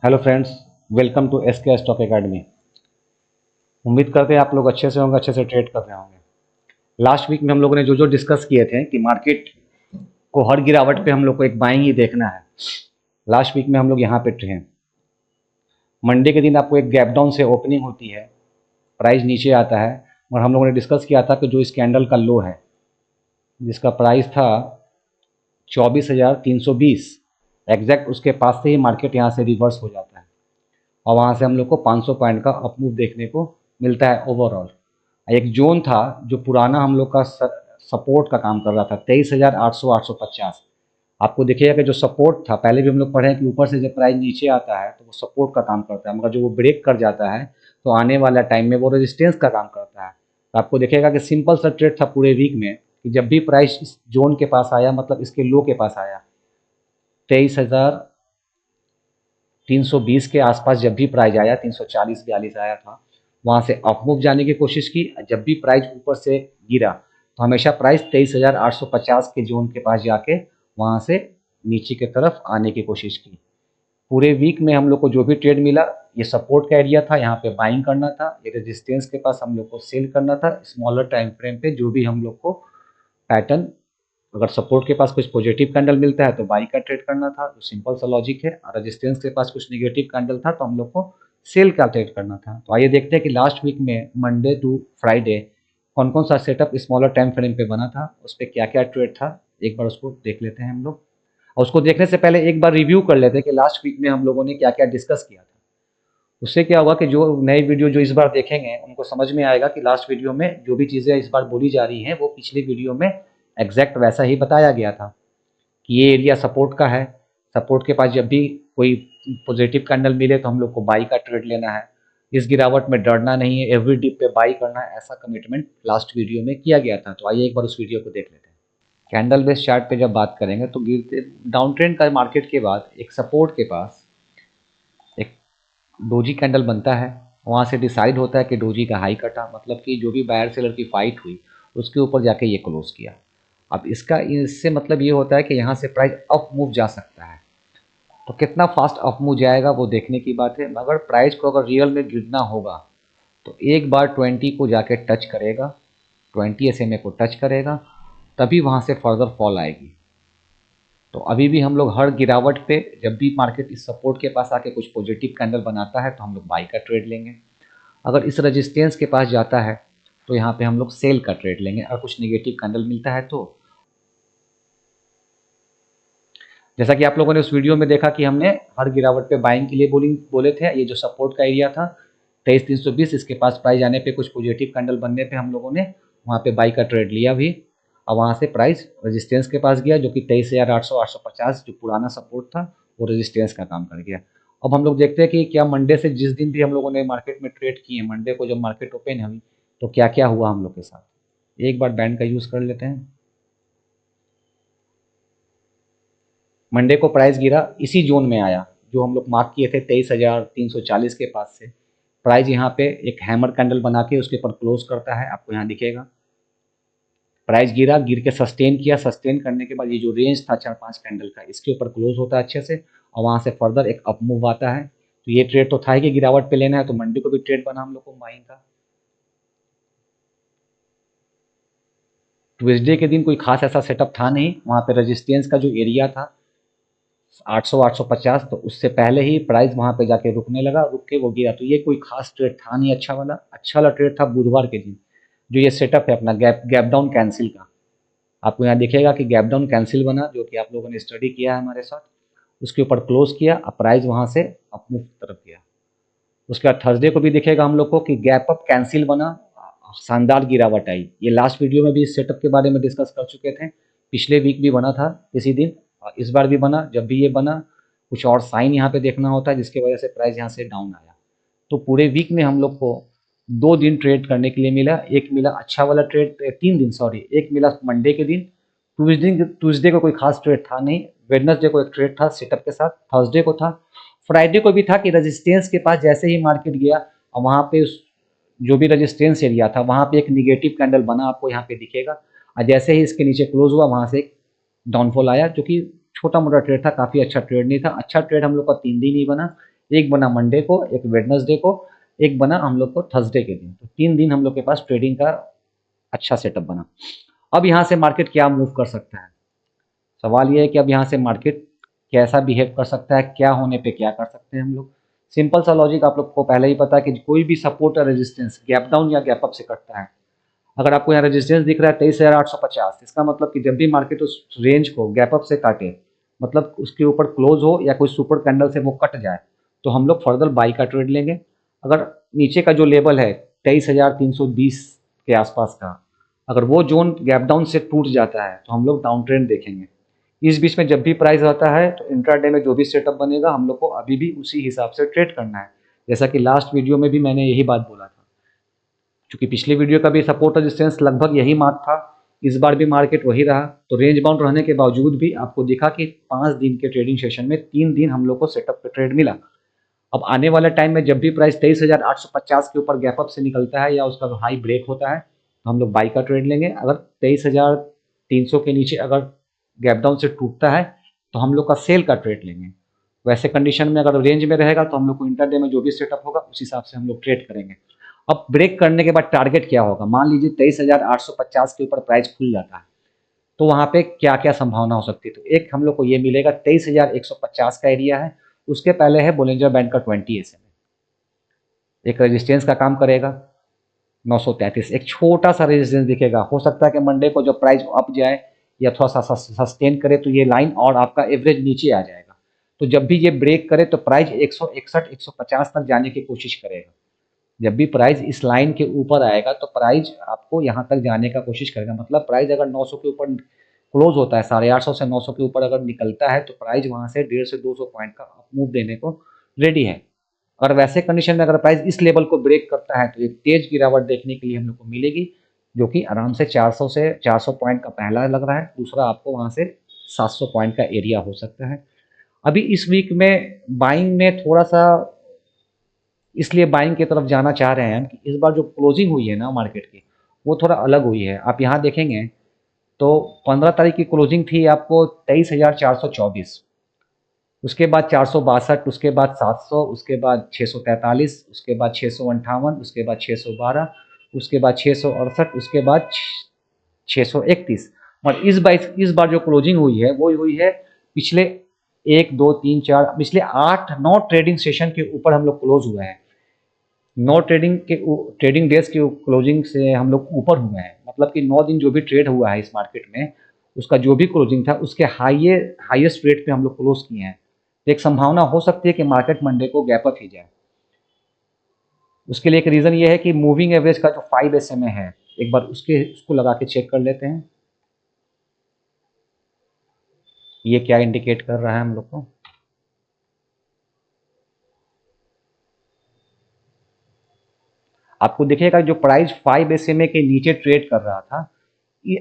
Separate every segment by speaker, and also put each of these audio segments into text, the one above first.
Speaker 1: Hello friends, welcome to SK stock academy. उम्मीद करते हैं आप लोग अच्छे से होंगे, अच्छे से ट्रेड कर रहे होंगे। लास्ट वीक में हम लोगों ने जो जो डिस्कस किए थे कि मार्केट को हर गिरावट पे हम लोग को एक बाइंग ही देखना है। लास्ट वीक में हम लोग यहाँ पे थे। मंडे के दिन आपको एक गैप डाउन से ओपनिंग होती है, प्राइस नीचे आता है। और हम लोगों ने डिस्कस किया था कि जो इस कैंडल का लो है, जिसका प्राइस था 24,320, एग्जैक्ट उसके पास से ही मार्केट यहाँ से रिवर्स हो जाता है और वहाँ से हम लोग को 500 पॉइंट का अप मूव देखने को मिलता है ओवरऑल। एक जोन था जो पुराना हम लोग का सपोर्ट का काम कर रहा था, 23,800 850। आपको दिखेगा कि जो सपोर्ट था, पहले भी हम लोग पढ़े हैं कि ऊपर से जब प्राइस नीचे आता है तो वो सपोर्ट का काम करता है, मगर जो वो ब्रेक कर जाता है तो आने वाला टाइम में वो रेजिस्टेंस का काम करता है। तो आपको दिखेगा कि सिंपल सा ट्रेड था पूरे वीक में कि जब भी प्राइस इस जोन के पास आया, मतलब इसके लो के पास आया, 23,320 के आसपास जब भी प्राइस आया, 340-42 आया था, वहाँ से अप मूव जाने की कोशिश की। जब भी प्राइस ऊपर से गिरा तो हमेशा प्राइस 23,850 के जोन के पास जाके वहाँ से नीचे की तरफ आने की कोशिश की। पूरे वीक में हम लोग को जो भी ट्रेड मिला, ये सपोर्ट का एरिया था, यहाँ पे बाइंग करना था। ये रेजिस्टेंस के पास हम लोग को सेल करना था। स्मॉलर टाइम फ्रेम पे जो भी हम लोग को पैटर्न, अगर सपोर्ट के पास कुछ पॉजिटिव कैंडल मिलता है तो बाई का ट्रेड करना था, जो सिंपल सा लॉजिक है। और रेजिस्टेंस के पास कुछ निगेटिव कैंडल था तो हम लोग को सेल का ट्रेड करना था। तो आइए देखते हैं कि लास्ट वीक में मंडे टू फ्राइडे कौन कौन सा सेटअप स्मॉलर टाइम फ्रेम पे बना था, उस पर क्या क्या ट्रेड था। एक बार उसको देख लेते हैं हम लोग। और उसको देखने से पहले एक बार रिव्यू कर लेते हैं कि लास्ट वीक में हम लोगों ने क्या क्या डिस्कस किया था। उससे क्या होगा कि जो नए वीडियो जो इस बार देखेंगे उनको समझ में आएगा कि लास्ट वीडियो में जो भी चीज़ें इस बार बोली जा रही हैं वो पिछले वीडियो में एग्जैक्ट वैसा ही बताया गया था कि ये एरिया सपोर्ट का है। सपोर्ट के पास जब भी कोई पॉजिटिव कैंडल मिले तो हम लोग को बाई का ट्रेड लेना है। इस गिरावट में डरना नहीं है, एवरी डिप पे बाई करना है, ऐसा कमिटमेंट लास्ट वीडियो में किया गया था। तो आइए एक बार उस वीडियो को देख लेते हैं। कैंडल बेस्ड चार्ट पे जब बात करेंगे तो गिरते डाउन ट्रेंड का मार्केट के बाद एक सपोर्ट के पास एक डोजी कैंडल बनता है। वहाँ से डिसाइड होता है कि डोजी का हाई कटा, मतलब कि जो भी बायर सेलर की फाइट हुई उसके ऊपर जाके ये क्लोज किया। अब इसका इससे मतलब ये होता है कि यहाँ से प्राइस अप मूव जा सकता है। तो कितना फास्ट अप मूव जाएगा वो देखने की बात है, मगर प्राइस को अगर रियल में गिरना होगा तो एक बार 20 को जाके टच करेगा, 20 SMA को टच करेगा, तभी वहाँ से फर्दर फॉल आएगी। तो अभी भी हम लोग हर गिरावट पे जब भी मार्केट इस सपोर्ट के पास आके कुछ पॉजिटिव कैंडल बनाता है तो हम लोग बाई का ट्रेड लेंगे। अगर इस रेजिस्टेंस के पास जाता है तो यहाँ पे हम लोग सेल का ट्रेड लेंगे। अगर कुछ निगेटिव कैंडल मिलता है तो, जैसा कि आप लोगों ने उस वीडियो में देखा कि हमने हर गिरावट पे बाइंग के लिए बोले थे। ये जो सपोर्ट का एरिया था 23,320, इसके पास प्राइस जाने पे कुछ पॉजिटिव कैंडल बनने पे हम लोगों ने वहाँ पे बाई का ट्रेड लिया भी। और वहाँ से प्राइस रेजिस्टेंस के पास गया जो कि 23,800 850 जो पुराना सपोर्ट था वो रेजिस्टेंस का काम कर गया। अब हम लोग देखते हैं कि क्या मंडे से जिस दिन भी हम लोगों ने मार्केट में ट्रेड किए, मंडे को जब मार्केट ओपन हुई तो क्या क्या हुआ हम लोग के साथ। एक बार बैंड का यूज़ कर लेते हैं। मंडे को प्राइस गिरा, इसी जोन में आया जो हम लोग मार्क किए थे 23,340 के पास से। प्राइस यहाँ पे एक हैमर कैंडल बना के उसके ऊपर क्लोज करता है, आपको यहाँ दिखेगा। प्राइस गिरा, गिर के सस्टेन किया, सस्टेन करने के बाद ये जो रेंज था 4-5 कैंडल का, इसके ऊपर क्लोज होता है अच्छे से और वहाँ से फर्दर एक अप मूव आता है। तो ये ट्रेड तो था ही कि गिरावट पे लेना है, तो मंडे को भी ट्रेड बना हम लोग को बाइंग का। ट्यूजडे के दिन कोई खास ऐसा सेटअप था नहीं, वहाँ पे रेजिस्टेंस का जो एरिया था 800 850, तो उससे पहले ही प्राइस वहाँ पे जाके रुकने लगा, रुक के वो गिरा। तो ये कोई खास ट्रेड था नहीं। अच्छा वाला ट्रेड था बुधवार के दिन, जो ये सेटअप है अपना गैप डाउन कैंसिल का। आपको यहाँ दिखेगा कि गैप डाउन कैंसिल बना, जो कि आप लोगों ने स्टडी किया है हमारे साथ। उसके ऊपर क्लोज किया, अब प्राइस वहाँ से अप मूव तरफ गया। उसके बाद थर्सडे को भी दिखेगा हम लोग को कि गैप अप कैंसिल बना, शानदार गिरावट आई। ये लास्ट वीडियो में भी इस सेटअप के बारे में डिस्कस कर चुके थे। पिछले वीक भी बना था इसी दिन और इस बार भी बना। जब भी ये बना कुछ और साइन यहाँ पे देखना होता है जिसकी वजह से प्राइस यहाँ से डाउन आया। तो पूरे वीक में हम लोग को 2 दिन ट्रेड करने के लिए मिला। एक मिला अच्छा वाला ट्रेड, 3 दिन सॉरी, एक मिला मंडे के दिन। ट्यूजडे को कोई खास ट्रेड था नहीं। वेडनेसडे को एक ट्रेड था सेटअप के साथ, थर्सडे को था, फ्राइडे को भी था कि रेजिस्टेंस के पास जैसे ही मार्केट गया और वहाँ पे उस जो भी रेजिस्टेंस एरिया था वहाँ पे एक निगेटिव कैंडल बना, आपको यहाँ पे दिखेगा। और जैसे ही इसके नीचे क्लोज हुआ वहाँ से एक डाउनफॉल आया, जो कि छोटा मोटा ट्रेड था, काफ़ी अच्छा ट्रेड नहीं था। अच्छा ट्रेड हम लोग का 3 दिन ही बना। एक बना मंडे को, एक वेडनेसडे को, एक बना हम लोग को थर्सडे के दिन। तो 3 दिन हम लोग के पास ट्रेडिंग का अच्छा सेटअप बना। अब यहाँ से मार्केट क्या मूव कर सकता है? सवाल ये है कि अब यहाँ से मार्केट कैसा बिहेव कर सकता है, क्या होने पे क्या कर सकते हैं हम लोग। सिंपल सा लॉजिक आप लोग को पहले ही पता है कि कोई भी सपोर्ट या रेजिस्टेंस गैप डाउन या गैप अप से कटता है। अगर आपको यहाँ रेजिस्टेंस दिख रहा है 23,850, इसका मतलब कि जब भी मार्केट उस रेंज को गैप अप से काटे, मतलब उसके ऊपर क्लोज हो या कोई सुपर कैंडल से वो कट जाए, तो हम लोग फर्दर बाई का ट्रेड लेंगे। अगर नीचे का जो लेवल है 23,320 के आसपास का, अगर वो जोन गैप डाउन से टूट जाता है तो हम लोग डाउन ट्रेंड देखेंगे। इस बीच में जब भी प्राइस आता है तो इंट्राडे में जो भी सेटअप बनेगा हम लोग को अभी भी उसी हिसाब से ट्रेड करना है। जैसा कि लास्ट वीडियो में भी मैंने यही बात बोला था, क्योंकि पिछले वीडियो का भी सपोर्ट रेजिस्टेंस लगभग यही मार्क था, इस बार भी मार्केट वही रहा। तो रेंज बाउंड रहने के बावजूद भी आपको दिखा कि 5 दिन के ट्रेडिंग सेशन में 3 दिन हम लोग को सेटअप पे ट्रेड मिला। अब आने वाले टाइम में जब भी प्राइस 23,850 के ऊपर गैप अप से निकलता है या उसका हाई ब्रेक होता है तो हम लोग बाई का ट्रेड लेंगे। अगर 23,300 के नीचे अगर गैप डाउन से टूटता है तो हम लोग का सेल का ट्रेड लेंगे। वैसे कंडीशन में अगर रेंज में रहेगा तो हम लोग को इंटरडे में जो भी सेटअप होगा उस हिसाब से हम लोग ट्रेड करेंगे। अब ब्रेक करने के बाद टारगेट क्या होगा? मान लीजिए 23,850 के ऊपर प्राइस खुल जाता है तो वहाँ पे क्या क्या संभावना हो सकती है? तो एक हम लोग को ये मिलेगा 23,150 का एरिया है, उसके पहले है बोलिंजर बैंड का 20 SMA, एक रेजिस्टेंस का काम करेगा 933, एक छोटा सा रेजिस्टेंस दिखेगा। हो सकता है कि मंडे को जब प्राइस अप जाए या थोड़ा सा सस्टेन करे तो ये लाइन और आपका एवरेज नीचे आ जाएगा। तो जब भी ये ब्रेक करे तो प्राइस 161 150 तक जाने की कोशिश करेगा। जब भी प्राइस इस लाइन के ऊपर आएगा तो प्राइस आपको यहाँ तक जाने का कोशिश करेगा। मतलब प्राइस अगर 900 के ऊपर क्लोज होता है, 850 से 900 के ऊपर अगर निकलता है तो प्राइस वहाँ से 150 से 200 पॉइंट का अप मूव देने को रेडी है। और वैसे कंडीशन में अगर प्राइस इस लेवल को ब्रेक करता है तो एक तेज गिरावट देखने के लिए हम लोग को मिलेगी, जो कि आराम से 400 पॉइंट का पहला लग रहा है, दूसरा आपको वहाँ से 700 पॉइंट का एरिया हो सकता है। अभी इस वीक में बाइंग में थोड़ा सा इसलिए बाइंग की तरफ जाना चाह रहे हैं कि इस बार जो क्लोजिंग हुई है ना मार्केट की वो थोड़ा अलग हुई है। आप यहाँ देखेंगे तो 15 तारीख की क्लोजिंग थी आपको 23,424, उसके बाद 462, उसके बाद 700, उसके बाद 643, उसके बाद 658, उसके बाद 612, उसके बाद 668, उसके बाद 631। और इस बार जो क्लोजिंग हुई है वो हुई है पिछले 1 2 3 4 पिछले 8 9 ट्रेडिंग सेशन के ऊपर हम लोग क्लोज हुए हैं। 9 ट्रेडिंग डेज की क्लोजिंग से हम लोग ऊपर हुए हैं। मतलब कि 9 दिन जो भी ट्रेड हुआ है इस मार्केट में उसका जो भी क्लोजिंग था उसके हाईएस्ट रेट पे हम लोग क्लोज किए हैं। तो एक संभावना हो सकती है कि मार्केट मंडे को गैप अप ही जाए। उसके लिए एक रीज़न ये है कि मूविंग एवरेज का जो 5 SMA है, एक बार उसको लगा के चेक कर लेते हैं ये क्या इंडिकेट कर रहा है हम लोग को। आपको दिखेगा जो प्राइस 5 SMA के नीचे ट्रेड कर रहा था, ये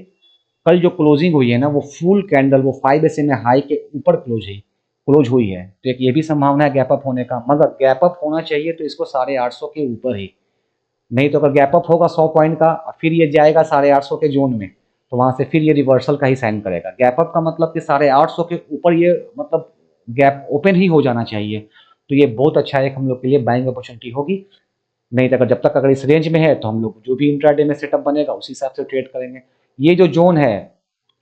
Speaker 1: कल जो क्लोजिंग हुई है ना वो फुल कैंडल वो 5 SMA हाई के ऊपर क्लोज हुई है। तो एक ये भी संभावना है गैप अप होने का, मगर गैप अप होना चाहिए तो इसको 850 के ऊपर ही, नहीं तो अगर गैप अप होगा 100 पॉइंट का फिर ये जाएगा 850 के जोन में तो वहां से फिर ये रिवर्सल का ही साइन करेगा। गैप अप का मतलब कि 850 के ऊपर ये मतलब गैप ओपन ही हो जाना चाहिए। तो ये बहुत अच्छा एक हम लोग के लिए बाइंग अपॉर्चुनिटी होगी। नहीं तो जब तक अगर इस रेंज में है तो हम लोग जो भी इंट्राडे में सेटअप बनेगा उस हिसाब से ट्रेड करेंगे। ये जो जोन है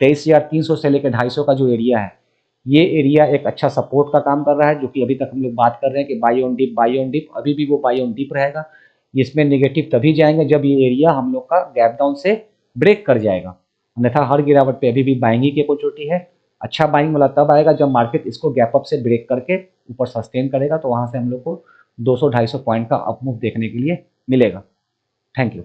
Speaker 1: 23,300 से लेकर 250 का जो एरिया है, ये एरिया एक अच्छा सपोर्ट का काम कर रहा है, जो कि अभी तक हम लोग बात कर रहे हैं कि बाई ऑन डिप अभी भी वो बाई ऑन डिप रहेगा। इसमें नेगेटिव तभी जाएंगे जब ये एरिया हम लोग का गैप डाउन से ब्रेक कर जाएगा, अन्यथा हर गिरावट पे अभी भी बाइंग की अपॉर्चुनिटी है। अच्छा बाइंग वाला तब आएगा जब मार्केट इसको गैप अप से ब्रेक करके ऊपर सस्टेन करेगा, तो वहां से हम लोग को 200-250 पॉइंट का अप मूव देखने के लिए मिलेगा। Thank you.